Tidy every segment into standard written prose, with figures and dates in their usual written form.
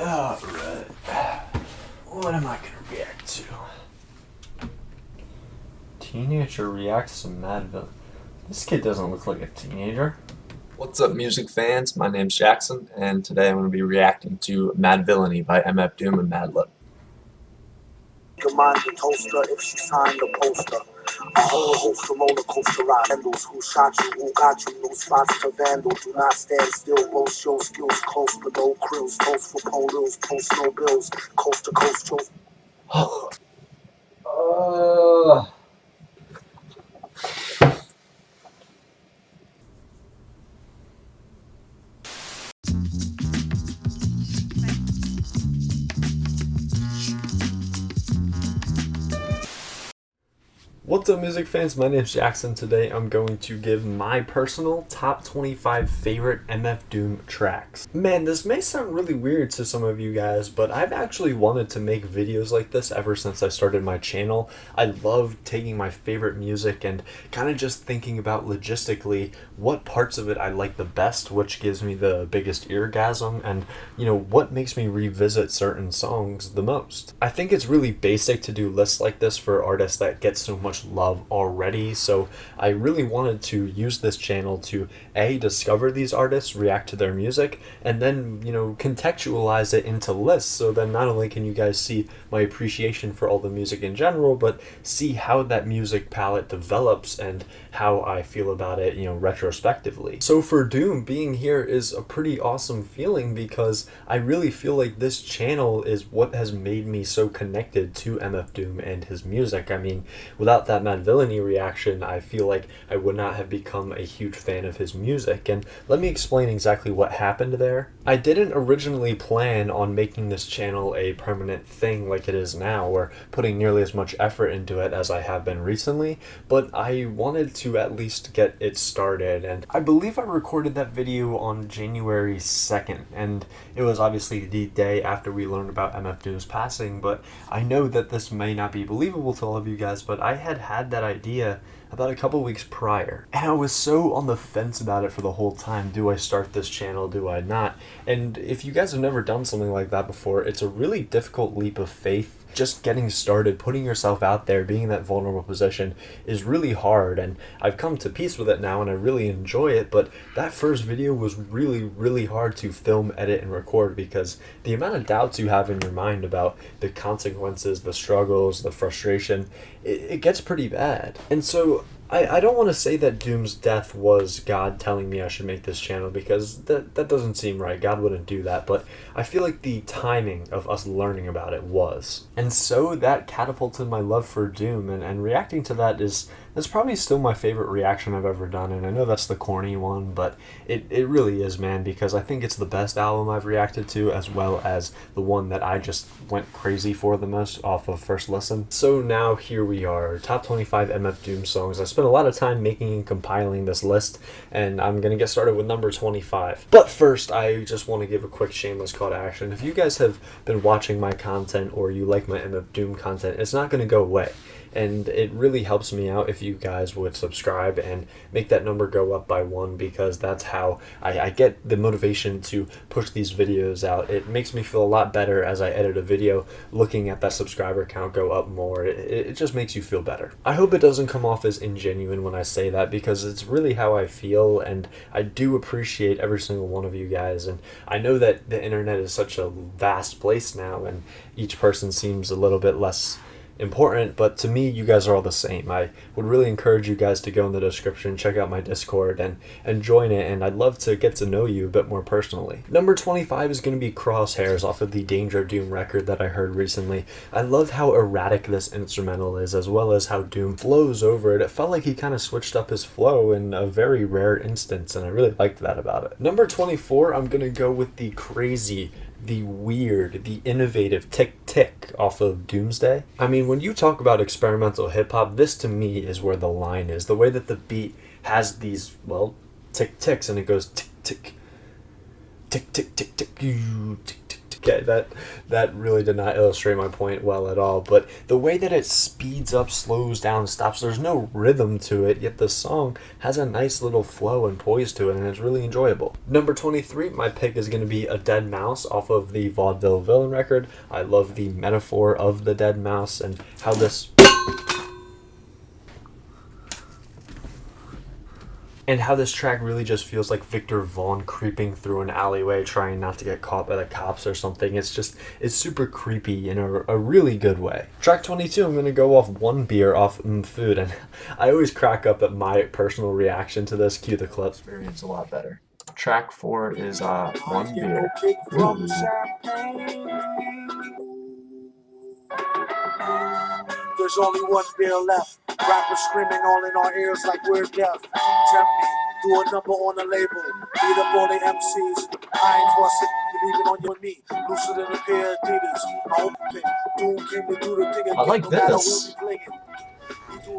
Alright. What am I gonna react to? Teenager reacts to Mad Villain. This kid doesn't look like a teenager. What's up, music fans? My name's Jackson, and today I'm going to be reacting to Mad Villainy by MF Doom and Madlib. Your mind the toaster if she signed the poster. A whole host of roller coaster ride handles. Who shot you? Who got you? No spots to vandal. Do not stand still. Boast your skills close below krills. Toast for polils. Post no bills. Coast to coast. Choose. What's up, music fans? My name's Jackson. Today I'm going to give my personal top 25 favorite MF Doom tracks. Man, this may sound really weird to some of you guys, but I've actually wanted to make videos like this ever since I started my channel. I love taking my favorite music and kind of just thinking about logistically what parts of it I like the best, which gives me the biggest eargasm, and what makes me revisit certain songs the most. I think it's really basic to do lists like this for artists that get so much love already, so I really wanted to use this channel to discover these artists, react to their music, and then contextualize it into lists, so then not only can you guys see my appreciation for all the music in general, but see how that music palette develops and how I feel about it retrospectively. So for Doom, being here is a pretty awesome feeling because I really feel like this channel is what has made me so connected to MF Doom and his music. I mean, without that Mad Villainy reaction, I feel like I would not have become a huge fan of his music. And let me explain exactly what happened there. I didn't originally plan on making this channel a permanent thing like it is now, or putting nearly as much effort into it as I have been recently, but I wanted to at least get it started. And I believe I recorded that video on January 2nd, and it was obviously the day after we learned about MF Doom's passing, but I know that this may not be believable to all of you guys, but I had that idea about a couple weeks prior, and I was so on the fence about it for the whole time. Do I start this channel? Do I not? And if you guys have never done something like that before, it's a really difficult leap of faith. Just getting started, putting yourself out there, being in that vulnerable position is really hard, and I've come to peace with it now and I really enjoy it, but that first video was really hard to film, edit, and record because the amount of doubts you have in your mind about the consequences, the struggles, the frustration, it gets pretty bad. And so I don't want to say that Doom's death was God telling me I should make this channel, because that doesn't seem right. God wouldn't do that, but I feel like the timing of us learning about it was. And so that catapulted my love for Doom, and reacting to that that's probably still my favorite reaction I've ever done, and I know that's the corny one, but it really is, man, because I think it's the best album I've reacted to, as well as the one that I just went crazy for the most off of first listen. So now here we are, top 25 MF Doom songs. I spent a lot of time making and compiling this list, and I'm gonna get started with number 25. But first, I just want to give a quick shameless call to action. If you guys have been watching my content or you like my MF Doom content, it's not gonna go away. And it really helps me out if you guys would subscribe and make that number go up by 1, because that's how I get the motivation to push these videos out. It makes me feel a lot better as I edit a video, looking at that subscriber count go up more. It just makes you feel better. I hope it doesn't come off as ingenuine when I say that, because it's really how I feel, and I do appreciate every single one of you guys. And I know that the internet is such a vast place now, and each person seems a little bit less important, but to me, you guys are all the same. I would really encourage you guys to go in the description, check out my Discord, and join it, and I'd love to get to know you a bit more personally. Number 25 is going to be Crosshairs off of the Danger Doom record that I heard recently. I love how erratic this instrumental is, as well as how Doom flows over it. It felt like he kind of switched up his flow in a very rare instance, and I really liked that about it. Number 24, I'm going to go with the crazy, the weird, the innovative Tick Tick off of Doomsday. I mean, when you talk about experimental hip-hop, this to me is where the line is. The way that the beat has these, well, tick ticks, and it goes tick tick, tick tick tick tick, tick tick tick. Okay, that really did not illustrate my point well at all, but the way that it speeds up, slows down, stops, there's no rhythm to it, yet the song has a nice little flow and poise to it, and it's really enjoyable. Number 23, my pick is going to be A Dead Mouse off of the Vaudeville Villain record. I love the metaphor of the dead mouse and how this track really just feels like Victor Vaughn creeping through an alleyway trying not to get caught by the cops or something. It's super creepy in a really good way. Track 22, I'm going to go off One Beer off Food, and I always crack up at my personal reaction to this. Cue the clip. Experience a lot better. Track 4 is One Beer. Ooh. There's only one beer left. Rappers screaming all in our ears like we're deaf. Tempt me, do a number on the label. Beat up all the MCs. I ain't horse it, you leave it on your knee. Looser than a pair of Adidas. I hope you pick. Doom came to do the thing again. I like no matter this. who we playing.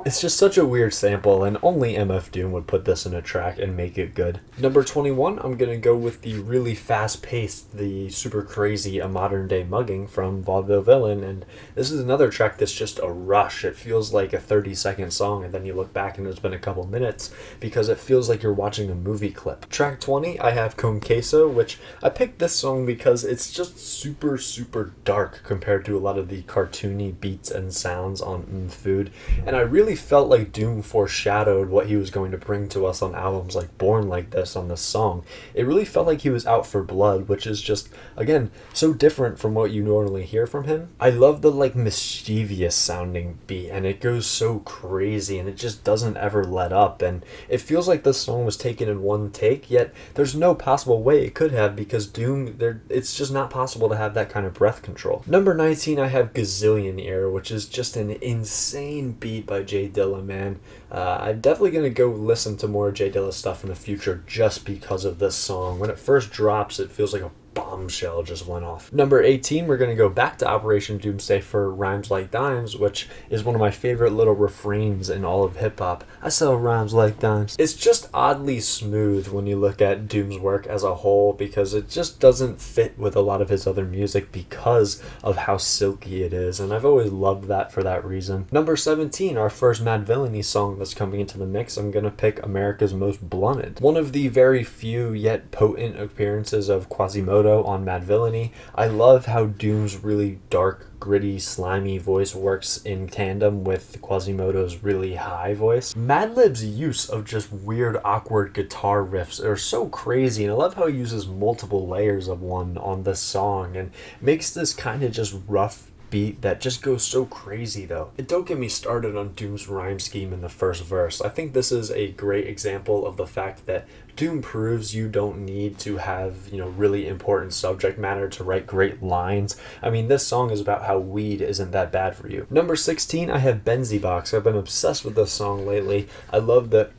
It's just such a weird sample, and only MF Doom would put this in a track and make it good. Number 21, I'm going to go with the really fast-paced, the super crazy A Modern Day Mugging from Vaudeville Villain, and this is another track that's just a rush. It feels like a 30-second song, and then you look back and it's been a couple minutes, because it feels like you're watching a movie clip. Track 20, I have Con Queso, which I picked this song because it's just super, super dark compared to a lot of the cartoony beats and sounds on Food, and I really felt like Doom foreshadowed what he was going to bring to us on albums like Born Like This on this song. It really felt like he was out for blood, which is just, again, so different from what you normally hear from him. I love the like mischievous sounding beat, and it goes so crazy, and it just doesn't ever let up, and it feels like this song was taken in one take, yet there's no possible way it could have, because Doom, it's just not possible to have that kind of breath control. Number 19, I have Gazillionaire, which is just an insane beat by Jay Dilla, man. I'm definitely going to go listen to more Jay Dilla stuff in the future just because of this song. When it first drops, it feels like a bombshell just went off. Number 18, we're going to go back to Operation Doomsday for Rhymes Like Dimes, which is one of my favorite little refrains in all of hip-hop. I sell rhymes like dimes. It's just oddly smooth when you look at Doom's work as a whole, because it just doesn't fit with a lot of his other music because of how silky it is, and I've always loved that for that reason. Number 17, our first Madvillainy song that's coming into the mix, I'm going to pick America's Most Blunted. One of the very few yet potent appearances of Quasimodo on Madvillainy. I love how Doom's really dark, gritty, slimy voice works in tandem with Quasimodo's really high voice. Madlib's use of just weird, awkward guitar riffs are so crazy, and I love how he uses multiple layers of one on this song and makes this kind of just rough beat that just goes so crazy though. And don't get me started on Doom's rhyme scheme in the first verse. I think this is a great example of the fact that Doom proves you don't need to have, really important subject matter to write great lines. I mean, this song is about how weed isn't that bad for you. Number 16, I have Benzie Box. I've been obsessed with this song lately. I love the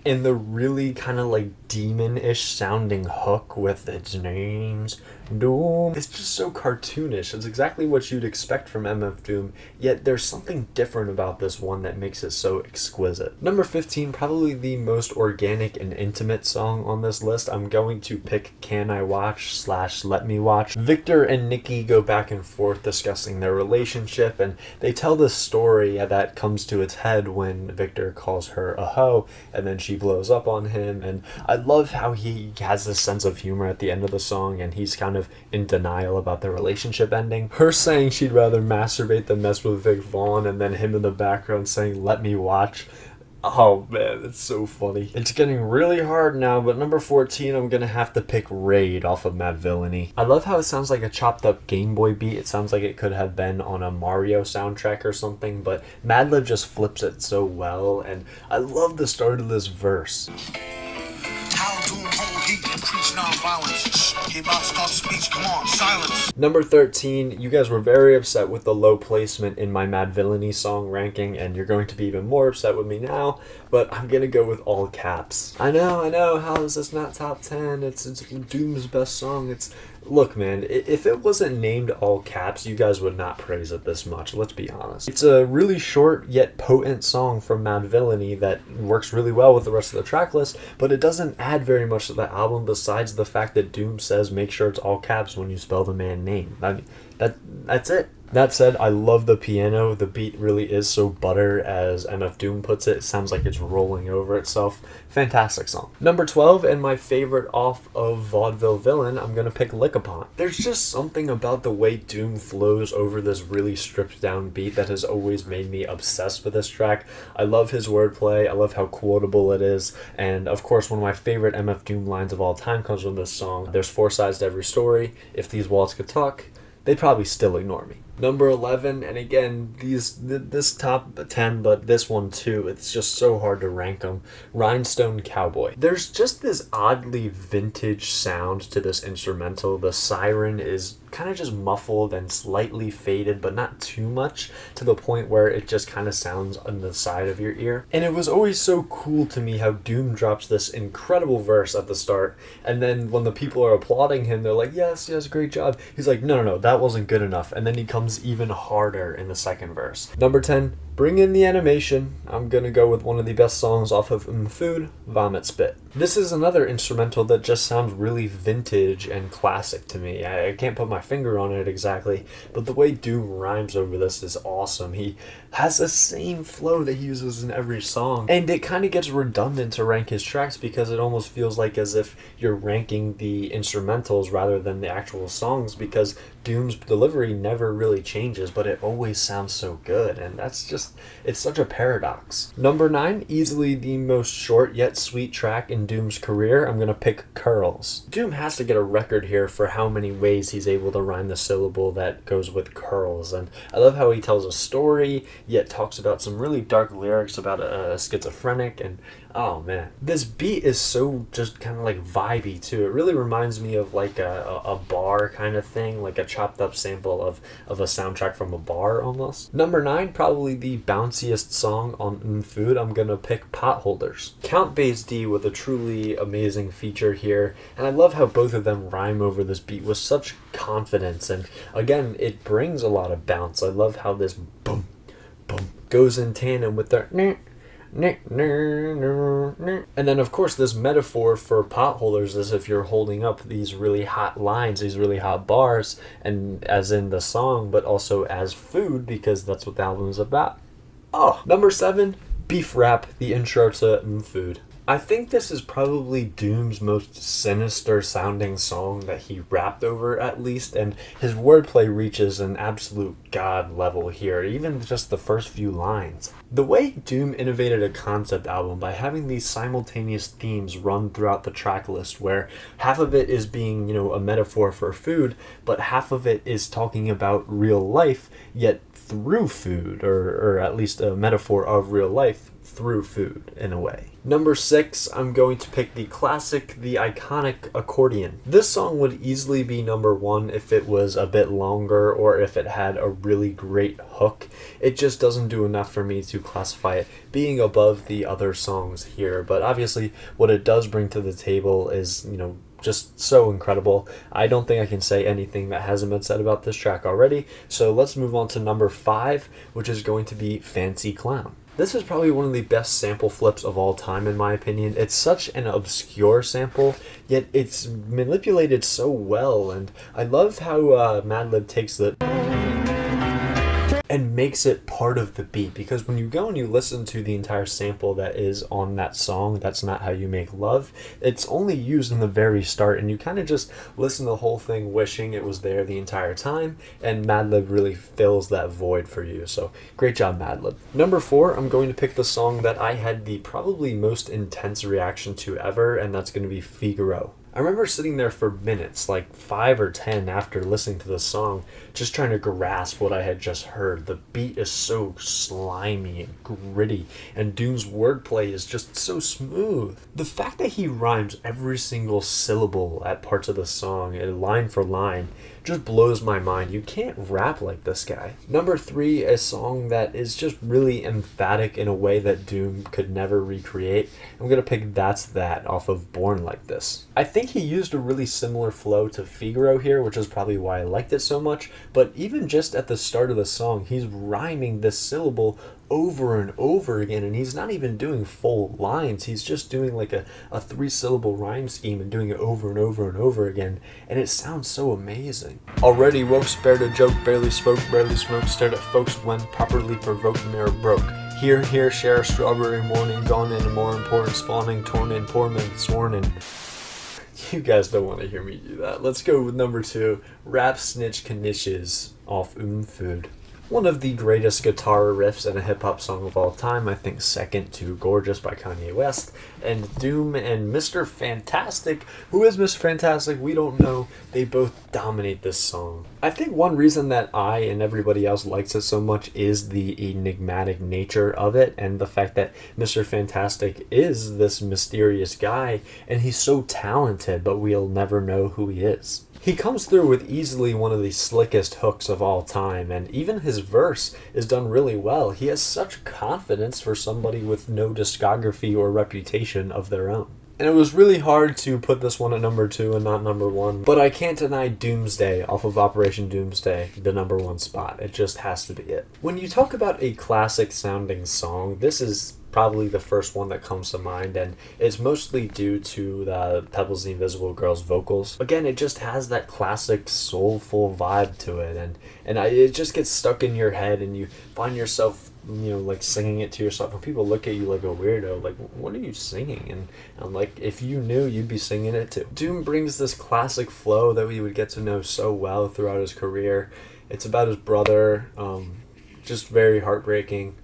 and the really kind of like demon-ish sounding hook with its names Doom. It's just so cartoonish. It's exactly what you'd expect from MF Doom, yet there's something different about this one that makes it so exquisite. Number 15, probably the most organic and intimate song on this list. I'm going to pick Can I Watch / Let Me Watch. Victor and Nikki go back and forth discussing their relationship, and they tell this story that comes to its head when Victor calls her a hoe, and then she blows up on him, and I love how he has this sense of humor at the end of the song, and he's kind of in denial about their relationship ending. Her saying she'd rather masturbate than mess with Vic Vaughn, and then him in the background saying, "Let me watch." Oh man, it's so funny. It's getting really hard now, but number 14, I'm gonna have to pick Raid off of Madvillainy. I love how it sounds like a chopped up Game Boy beat. It sounds like it could have been on a Mario soundtrack or something, but Madlib just flips it so well, and I love the start of this verse. Number 13, you guys were very upset with the low placement in my Madvillainy song ranking, and you're going to be even more upset with me now, but I'm gonna go with All Caps. I know, how is this not top 10? It's Doom's best song. Look, man, if it wasn't named All Caps, you guys would not praise it this much, let's be honest. It's a really short yet potent song from Madvillainy that works really well with the rest of the track list, but it doesn't add very very much to the album besides the fact that Doom says make sure it's all caps when you spell the man name. I mean, that's it. That said, I love the piano. The beat really is so butter, as MF Doom puts it. It sounds like it's rolling over itself. Fantastic song. Number 12, and my favorite off of Vaudeville Villain, I'm going to pick Lick Upon. There's just something about the way Doom flows over this really stripped down beat that has always made me obsessed with this track. I love his wordplay. I love how quotable it is. And of course, one of my favorite MF Doom lines of all time comes from this song. There's four sides to every story. If these walls could talk, they'd probably still ignore me. Number 11, and again, this top 10, but this one too, it's just so hard to rank them. Rhinestone Cowboy. There's just this oddly vintage sound to this instrumental. The siren is kind of just muffled and slightly faded, but not too much, to the point where it just kind of sounds on the side of your ear. And it was always so cool to me how Doom drops this incredible verse at the start, and then when the people are applauding him, they're like, yes, great job. He's like, no, that wasn't good enough. And then he comes even harder in the second verse. Number 10, bring in the animation. I'm gonna go with one of the best songs off of Food, Vomit Spit. This is another instrumental that just sounds really vintage and classic to me. I can't put my finger on it exactly, but the way Doom rhymes over this is awesome. He has the same flow that he uses in every song, and it kind of gets redundant to rank his tracks because it almost feels like as if you're ranking the instrumentals rather than the actual songs, because Doom's delivery never really changes, but it always sounds so good, and that's just, it's such a paradox. Number 9, easily the most short yet sweet track in Doom's career, I'm gonna pick Curls. Doom has to get a record here for how many ways he's able to rhyme the syllable that goes with curls, and I love how he tells a story, yet talks about some really dark lyrics about a schizophrenic, and oh man, this beat is so just kind of like vibey too. It really reminds me of like a bar kind of thing, like a chopped up sample of a soundtrack from a bar almost. Number 9, probably the bounciest song on Food, I'm gonna pick Potholders. Count Bass D with a truly amazing feature here, and I love how both of them rhyme over this beat with such confidence, and again, it brings a lot of bounce. I love how this boom, boom goes in tandem with their and then of course this metaphor for potholders is if you're holding up these really hot lines, these really hot bars, and as in the song, but also as food, because that's what the album is about. Number 7, Beef Rap, the intro to Food. I think this is probably Doom's most sinister sounding song that he rapped over, at least, and his wordplay reaches an absolute god level here, even just the first few lines. The way Doom innovated a concept album by having these simultaneous themes run throughout the track list, where half of it is being, a metaphor for food, but half of it is talking about real life, yet through food, or at least a metaphor of real life through food in a way. Number 6, I'm going to pick the classic, the iconic accordion. This song would easily be number 1 if it was a bit longer or if it had a really great hook. It just doesn't do enough for me to classify it being above the other songs here, but obviously what it does bring to the table is, just so incredible. I don't think I can say anything that hasn't been said about this track already, so let's move on to number 5, which is going to be Fancy Clown. This is probably one of the best sample flips of all time in my opinion. It's such an obscure sample, yet it's manipulated so well, and I love how Madlib takes the and makes it part of the beat, because when you go and you listen to the entire sample that is on that song, That's Not How You Make Love, it's only used in the very start, and you kind of just listen to the whole thing wishing it was there the entire time, and Madlib really fills that void for you, so great job Madlib. Number 4, I'm going to pick the song that I had the probably most intense reaction to ever, and that's going to be Figaro. I remember sitting there for minutes, like 5 or 10 after listening to the song, just trying to grasp what I had just heard. The beat is so slimy and gritty, and Doom's wordplay is just so smooth. The fact that he rhymes every single syllable at parts of the song, line for line, just blows my mind. You can't rap like this guy. Number 3, a song that is just really emphatic in a way that Doom could never recreate. I'm gonna pick That's That off of Born Like This. I think he used a really similar flow to Figaro here, which is probably why I liked it so much, but even just at the start of the song, he's rhyming this syllable over and over again, and he's not even doing full lines. He's just doing like a 3-syllable rhyme scheme and doing it over and over and over again, and it sounds so amazing. Already woke, spared a joke, barely spoke, barely smoked, stared at folks when properly provoked, mirror broke. Here, share a strawberry morning, gone in a more important spawning, torn in, poor men, sworn in. You guys don't want to hear me do that. Let's go with number 2, Rap Snitch Knishes off Food. One of the greatest guitar riffs in a hip-hop song of all time, I think second to Gorgeous by Kanye West, and Doom and Mr. Fantastic. Who is Mr. Fantastic? We don't know. They both dominate this song. I think one reason that I and everybody else likes it so much is the enigmatic nature of it, and the fact that Mr. Fantastic is this mysterious guy, and he's so talented, but we'll never know who he is. He comes through with easily one of the slickest hooks of all time, and even his verse is done really well. He has such confidence for somebody with no discography or reputation of their own. And it was really hard to put this one at number 2 and not number 1, but I can't deny Doomsday off of Operation Doomsday the number 1 spot. It just has to be it. When you talk about a classic sounding song, this is probably the first one that comes to mind, and it's mostly due to the Pebbles the Invisible Girl's vocals. Again, it just has that classic soulful vibe to it, and it just gets stuck in your head, and you find yourself, you know, like singing it to yourself, and people look at you like a weirdo, like, what are you singing? And I'm like, if you knew, you'd be singing it too. Doom brings this classic flow that we would get to know so well throughout his career. It's about his brother, just very heartbreaking.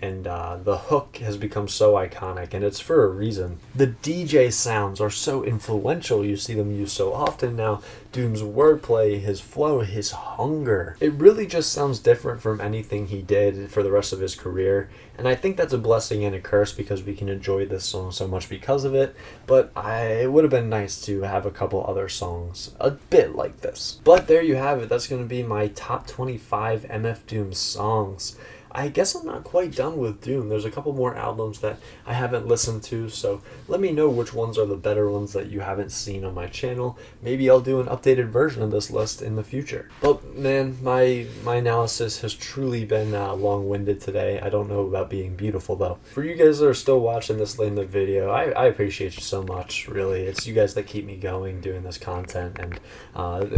And the hook has become so iconic, and it's for a reason. The DJ sounds are so influential. You see them used so often now. Doom's wordplay, his flow, his hunger. It really just sounds different from anything he did for the rest of his career. And I think that's a blessing and a curse, because we can enjoy this song so much because of it. But it would have been nice to have a couple other songs a bit like this. But there you have it. That's going to be my top 25 MF Doom songs. I guess I'm not quite done with Doom. There's a couple more albums that I haven't listened to, so let me know which ones are the better ones that you haven't seen on my channel. Maybe I'll do an updated version of this list in the future. But man, my analysis has truly been long-winded today. I don't know about being beautiful though. For you guys that are still watching this late in the video, I appreciate you so much, really. It's you guys that keep me going doing this content, and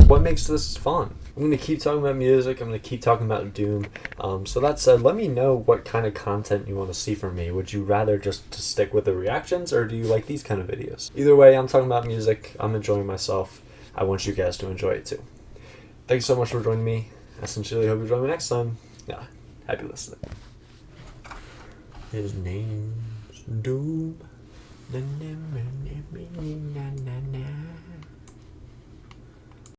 what makes this fun. I'm going to keep talking about music. I'm going to keep talking about Doom. So that said, let me know what kind of content you want to see from me. Would you rather just to stick with the reactions, or do you like these kind of videos? Either way, I'm talking about music. I'm enjoying myself. I want you guys to enjoy it too. Thanks so much for joining me. I sincerely hope you join me next time. Yeah, happy listening. His name's Doom. Na, na, na, na, na, na, na.